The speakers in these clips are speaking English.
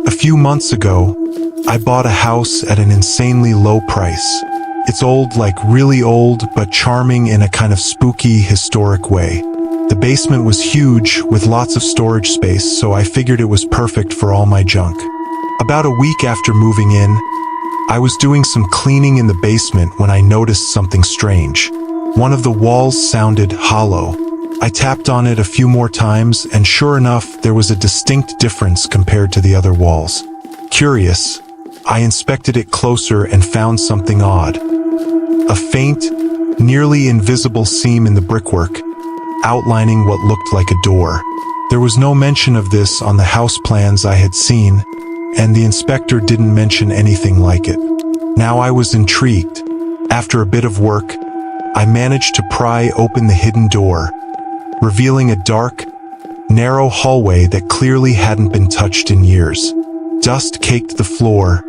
A few months ago, I bought a house at an insanely low price. It's old, like really old, but charming in a kind of spooky, historic way. The basement was huge, with lots of storage space, so I figured it was perfect for all my junk. About a week after moving in, I was doing some cleaning in the basement when I noticed something strange. One of the walls sounded hollow. I tapped on it a few more times, and sure enough, there was a distinct difference compared to the other walls. Curious, I inspected it closer and found something odd. A faint, nearly invisible seam in the brickwork, outlining what looked like a door. There was no mention of this on the house plans I had seen, and the inspector didn't mention anything like it. Now I was intrigued. After a bit of work, I managed to pry open the hidden door, revealing a dark, narrow hallway that clearly hadn't been touched in years. Dust caked the floor,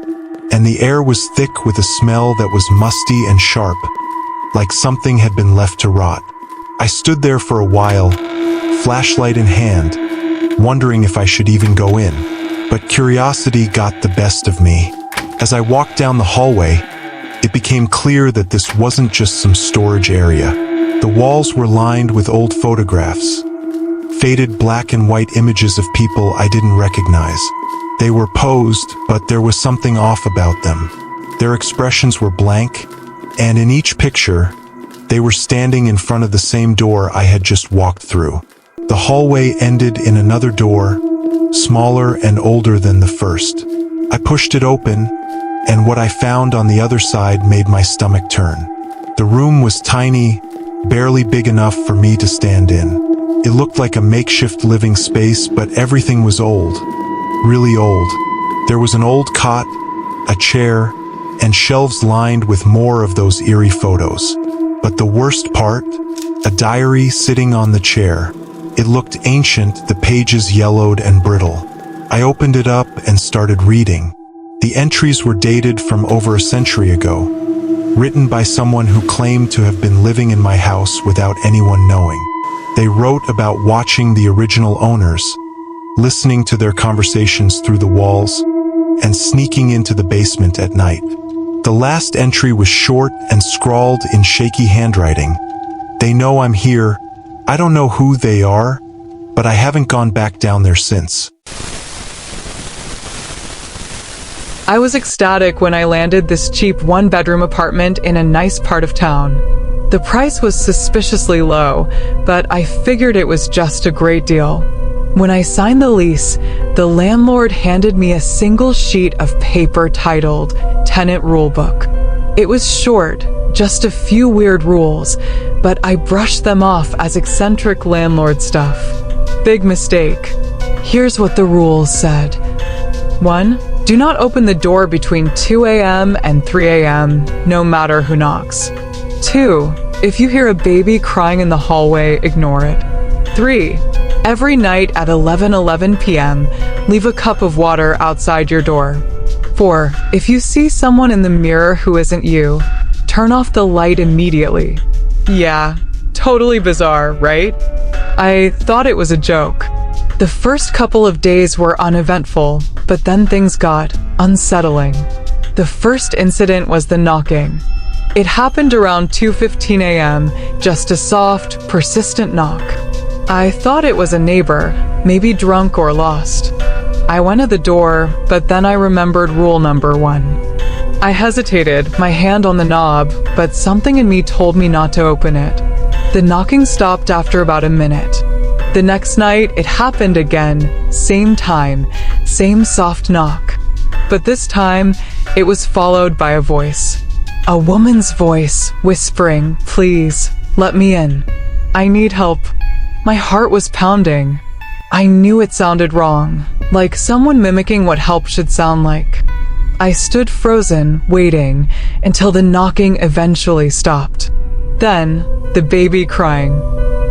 and the air was thick with a smell that was musty and sharp, like something had been left to rot. I stood there for a while, flashlight in hand, wondering if I should even go in. But curiosity got the best of me. As I walked down the hallway, it became clear that this wasn't just some storage area. The walls were lined with old photographs, faded black and white images of people I didn't recognize. They were posed, but there was something off about them. Their expressions were blank, and in each picture, they were standing in front of the same door I had just walked through. The hallway ended in another door, smaller and older than the first. I pushed it open, and what I found on the other side made my stomach turn. The room was tiny, barely big enough for me to stand in. It looked like a makeshift living space, but everything was old. Really old. There was an old cot, a chair, and shelves lined with more of those eerie photos. But the worst part, a diary sitting on the chair. It looked ancient, the pages yellowed and brittle. I opened it up and started reading. The entries were dated from over a century ago, written by someone who claimed to have been living in my house without anyone knowing. They wrote about watching the original owners, listening to their conversations through the walls, and sneaking into the basement at night. The last entry was short and scrawled in shaky handwriting. They know I'm here. I don't know who they are, but I haven't gone back down there since. I was ecstatic when I landed this cheap one-bedroom apartment in a nice part of town. The price was suspiciously low, but I figured it was just a great deal. When I signed the lease, the landlord handed me a single sheet of paper titled Tenant Rulebook. It was short, just a few weird rules, but I brushed them off as eccentric landlord stuff. Big mistake. Here's what the rules said. 1. Do not open the door between 2 a.m. and 3 a.m., no matter who knocks. 2. If you hear a baby crying in the hallway, ignore it. 3. Every night at 11:11 p.m., leave a cup of water outside your door. 4. If you see someone in the mirror who isn't you, turn off the light immediately. Yeah, totally bizarre, right? I thought it was a joke. The first couple of days were uneventful, but then things got unsettling. The first incident was the knocking. It happened around 2:15 a.m., just a soft, persistent knock. I thought it was a neighbor, maybe drunk or lost. I went to the door, but then I remembered rule number 1. I hesitated, my hand on the knob, but something in me told me not to open it. The knocking stopped after about a minute. The next night, it happened again, same time, same soft knock. But this time, it was followed by a voice. A woman's voice, whispering, "Please, let me in. I need help." My heart was pounding. I knew it sounded wrong, like someone mimicking what help should sound like. I stood frozen, waiting, until the knocking eventually stopped. Then, the baby crying.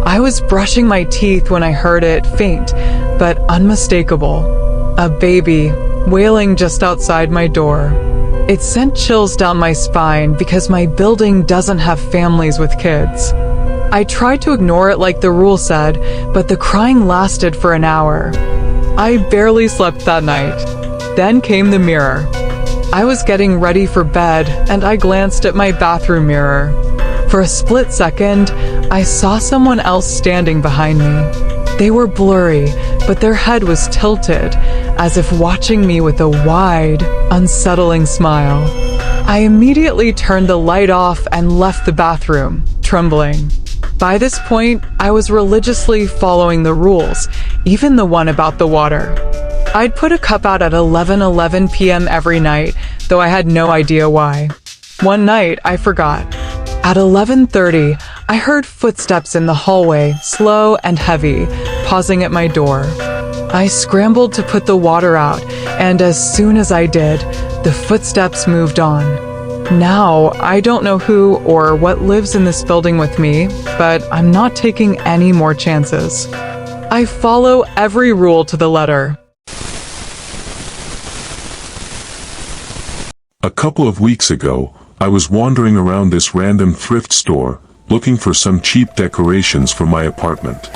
I was brushing my teeth when I heard it, faint, but unmistakable. A baby, wailing just outside my door. It sent chills down my spine because my building doesn't have families with kids. I tried to ignore it like the rule said, but the crying lasted for an hour. I barely slept that night. Then came the mirror. I was getting ready for bed, and I glanced at my bathroom mirror. For a split second, I saw someone else standing behind me. They were blurry, but their head was tilted, as if watching me with a wide, unsettling smile. I immediately turned the light off and left the bathroom, trembling. By this point, I was religiously following the rules, even the one about the water. I'd put a cup out at 11:11 p.m. every night, though I had no idea why. One night, I forgot. At 11:30, I heard footsteps in the hallway, slow and heavy, pausing at my door. I scrambled to put the water out, and as soon as I did, the footsteps moved on. Now, I don't know who or what lives in this building with me, but I'm not taking any more chances. I follow every rule to the letter. A couple of weeks ago, I was wandering around this random thrift store, looking for some cheap decorations for my apartment.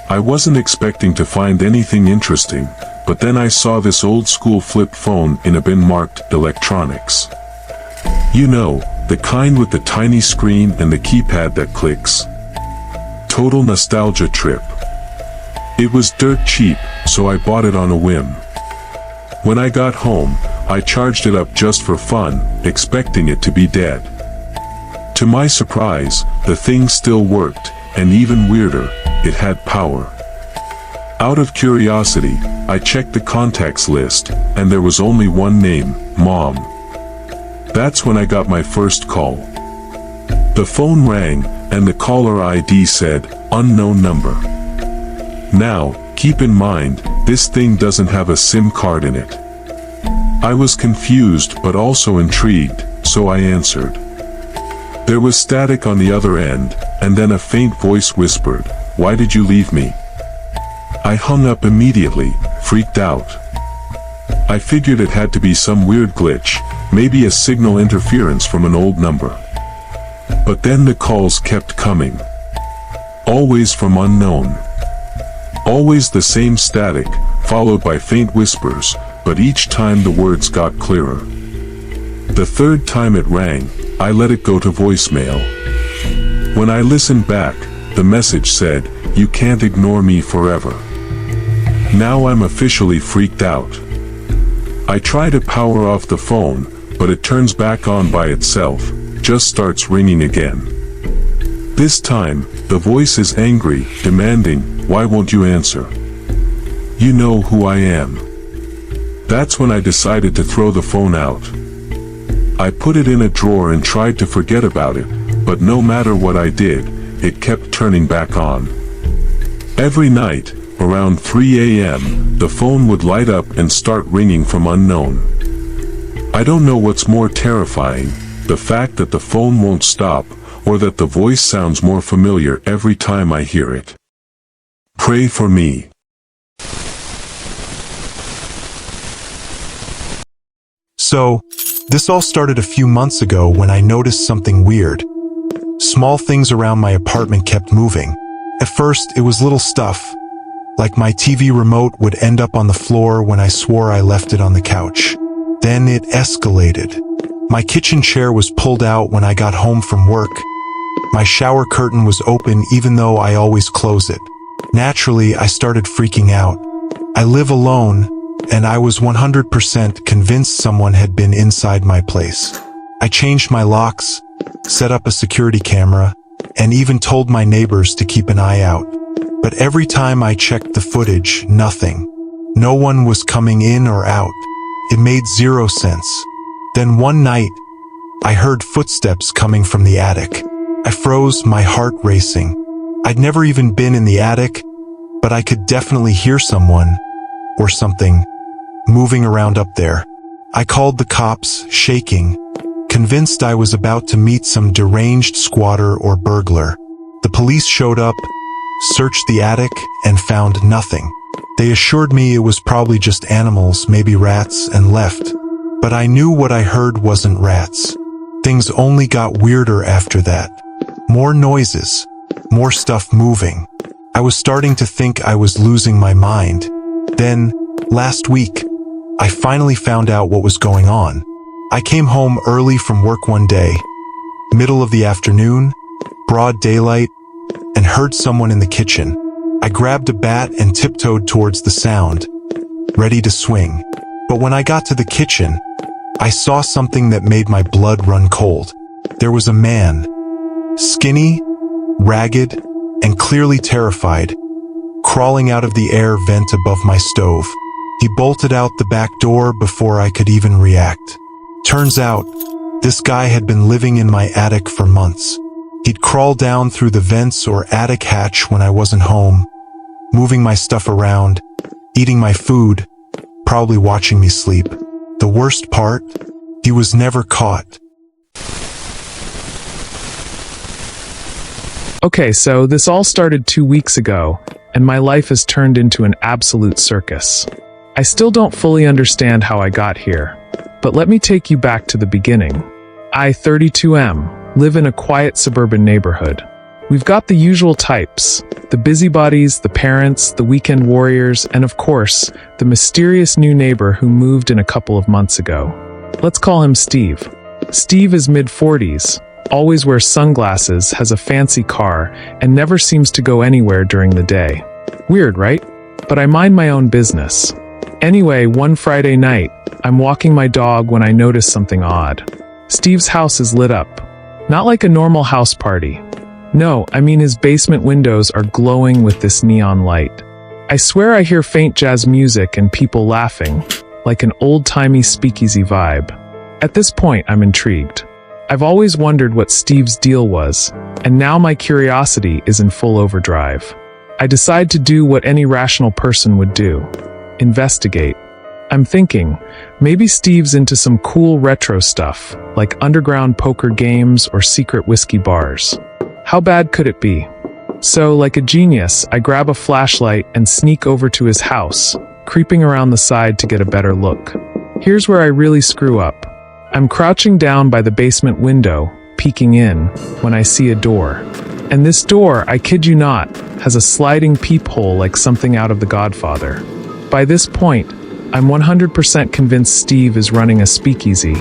I wasn't expecting to find anything interesting, but then I saw this old-school flip phone in a bin marked electronics. You know, the kind with the tiny screen and the keypad that clicks. Total nostalgia trip. It was dirt cheap, so I bought it on a whim. When I got home, I charged it up just for fun, expecting it to be dead. To my surprise, the thing still worked, and even weirder, it had power. Out of curiosity, I checked the contacts list, and there was only one name, Mom. That's when I got my first call. The phone rang, and the caller ID said, "Unknown number." Now, keep in mind, this thing doesn't have a SIM card in it. I was confused but also intrigued, so I answered. There was static on the other end, and then a faint voice whispered, "Why did you leave me?" I hung up immediately, freaked out. I figured it had to be some weird glitch, maybe a signal interference from an old number. But then the calls kept coming. Always from unknown. Always the same static, followed by faint whispers, but each time the words got clearer. The third time it rang, I let it go to voicemail. When I listened back, the message said, "You can't ignore me forever." Now I'm officially freaked out. I try to power off the phone, but it turns back on by itself, just starts ringing again. This time, the voice is angry, demanding, "Why won't you answer? You know who I am." That's when I decided to throw the phone out. I put it in a drawer and tried to forget about it, but no matter what I did, it kept turning back on. Every night, around 3 a.m., the phone would light up and start ringing from unknown. I don't know what's more terrifying, the fact that the phone won't stop, or that the voice sounds more familiar every time I hear it. Pray for me. So, this all started a few months ago when I noticed something weird. Small things around my apartment kept moving. At first, it was little stuff, like my TV remote would end up on the floor when I swore I left it on the couch. Then it escalated. My kitchen chair was pulled out when I got home from work. My shower curtain was open even though I always close it. Naturally, I started freaking out. I live alone, and I was 100% convinced someone had been inside my place. I changed my locks, set up a security camera, and even told my neighbors to keep an eye out. But every time I checked the footage, nothing. No one was coming in or out. It made zero sense. Then one night, I heard footsteps coming from the attic. I froze, my heart racing. I'd never even been in the attic, but I could definitely hear someone, or something, moving around up there. I called the cops, shaking, convinced I was about to meet some deranged squatter or burglar. The police showed up, searched the attic, and found nothing. They assured me it was probably just animals, maybe rats, and left. But I knew what I heard wasn't rats. Things only got weirder after that. More noises, more stuff moving. I was starting to think I was losing my mind. Then, last week, I finally found out what was going on. I came home early from work one day, middle of the afternoon, broad daylight, and heard someone in the kitchen. I grabbed a bat and tiptoed towards the sound, ready to swing. But when I got to the kitchen, I saw something that made my blood run cold. There was a man, skinny, ragged, and clearly terrified, crawling out of the air vent above my stove. He bolted out the back door before I could even react. Turns out, this guy had been living in my attic for months. He'd crawl down through the vents or attic hatch when I wasn't home, moving my stuff around, eating my food, probably watching me sleep. The worst part? He was never caught. Okay, so this all started 2 weeks ago, and my life has turned into an absolute circus. I still don't fully understand how I got here, but let me take you back to the beginning. I, 32M, live in a quiet suburban neighborhood. We've got the usual types, the busybodies, the parents, the weekend warriors, and of course, the mysterious new neighbor who moved in a couple of months ago. Let's call him Steve. Steve is mid-40s, always wears sunglasses, has a fancy car, and never seems to go anywhere during the day. Weird, right? But I mind my own business. Anyway, one Friday night, I'm walking my dog when I notice something odd. Steve's house is lit up. Not like a normal house party. No, I mean his basement windows are glowing with this neon light. I swear I hear faint jazz music and people laughing, like an old-timey speakeasy vibe. At this point, I'm intrigued. I've always wondered what Steve's deal was, and now my curiosity is in full overdrive. I decide to do what any rational person would do. Investigate. I'm thinking, maybe Steve's into some cool retro stuff, like underground poker games or secret whiskey bars. How bad could it be? So, like a genius, I grab a flashlight and sneak over to his house, creeping around the side to get a better look. Here's where I really screw up. I'm crouching down by the basement window, peeking in, when I see a door. And this door, I kid you not, has a sliding peephole like something out of The Godfather. By this point, I'm 100% convinced Steve is running a speakeasy,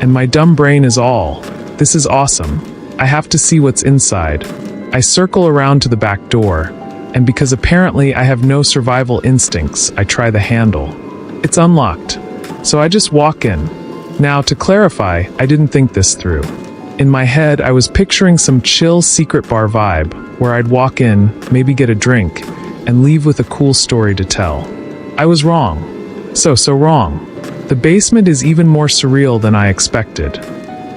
and my dumb brain is all, this is awesome. I have to see what's inside. I circle around to the back door, and because apparently I have no survival instincts, I try the handle. It's unlocked, so I just walk in. Now, to clarify, I didn't think this through. In my head, I was picturing some chill secret bar vibe, where I'd walk in, maybe get a drink, and leave with a cool story to tell. I was wrong. So wrong. The basement is even more surreal than I expected.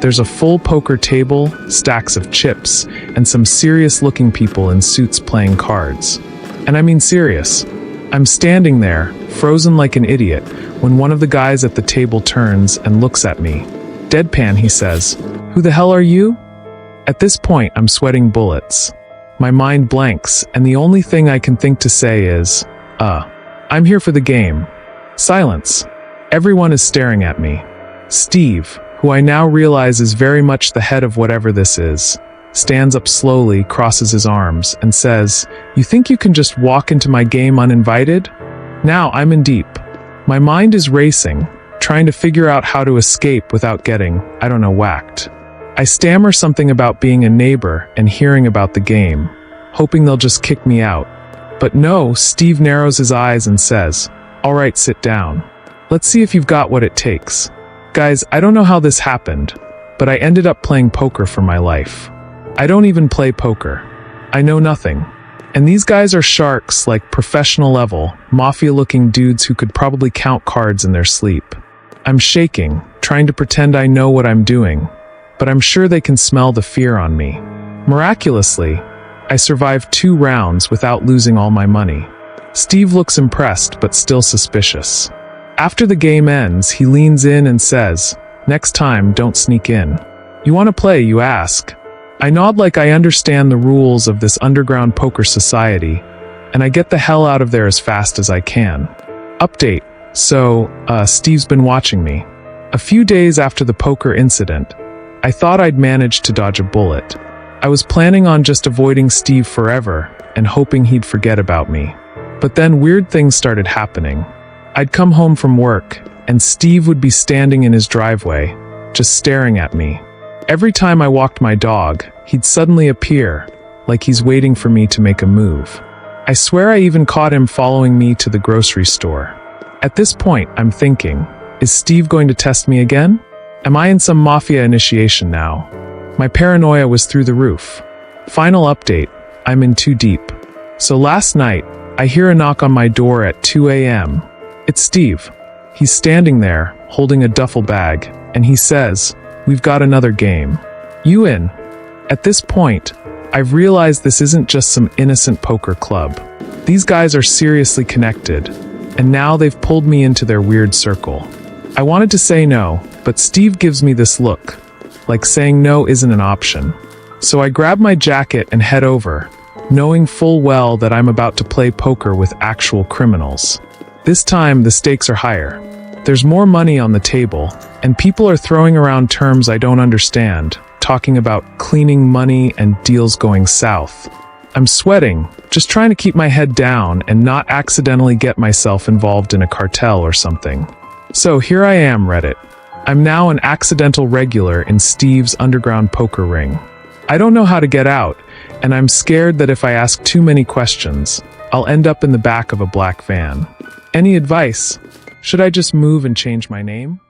There's a full poker table, stacks of chips, and some serious-looking people in suits playing cards. And I mean serious. I'm standing there, frozen like an idiot, when one of the guys at the table turns and looks at me. Deadpan, he says, "Who the hell are you?" At this point, I'm sweating bullets. My mind blanks, and the only thing I can think to say is, I'm here for the game. Silence. Everyone is staring at me. Steve, who I now realize is very much the head of whatever this is, stands up slowly, crosses his arms, and says, "You think you can just walk into my game uninvited?" Now I'm in deep. My mind is racing, trying to figure out how to escape without getting, whacked. I stammer something about being a neighbor and hearing about the game, hoping they'll just kick me out. But no, Steve narrows his eyes and says, "All right, sit down. Let's see if you've got what it takes." Guys, I don't know how this happened, but I ended up playing poker for my life. I don't even play poker. I know nothing. And these guys are sharks, like professional level, mafia-looking dudes who could probably count cards in their sleep. I'm shaking, trying to pretend I know what I'm doing, but I'm sure they can smell the fear on me. Miraculously, I survived 2 rounds without losing all my money. Steve looks impressed, but still suspicious. After the game ends, he leans in and says, "Next time, don't sneak in." "You want to play?" you ask. I nod like I understand the rules of this underground poker society, and I get the hell out of there as fast as I can. Update. So, Steve's been watching me. A few days after the poker incident, I thought I'd managed to dodge a bullet. I was planning on just avoiding Steve forever and hoping he'd forget about me. But then weird things started happening. I'd come home from work, and Steve would be standing in his driveway, just staring at me. Every time I walked my dog, he'd suddenly appear, like he's waiting for me to make a move. I swear I even caught him following me to the grocery store. At this point, I'm thinking, is Steve going to test me again? Am I in some mafia initiation now? My paranoia was through the roof. Final update, I'm in too deep. So last night, I hear a knock on my door at 2 a.m. It's Steve. He's standing there, holding a duffel bag, and he says, "We've got another game. You in?" At this point, I've realized this isn't just some innocent poker club. These guys are seriously connected, and now they've pulled me into their weird circle. I wanted to say no, but Steve gives me this look, like saying no isn't an option. So I grab my jacket and head over, knowing full well that I'm about to play poker with actual criminals. This time, the stakes are higher. There's more money on the table, and people are throwing around terms I don't understand, talking about cleaning money and deals going south. I'm sweating, just trying to keep my head down and not accidentally get myself involved in a cartel or something. So here I am, Reddit. I'm now an accidental regular in Steve's underground poker ring. I don't know how to get out, and I'm scared that if I ask too many questions, I'll end up in the back of a black van. Any advice? Should I just move and change my name?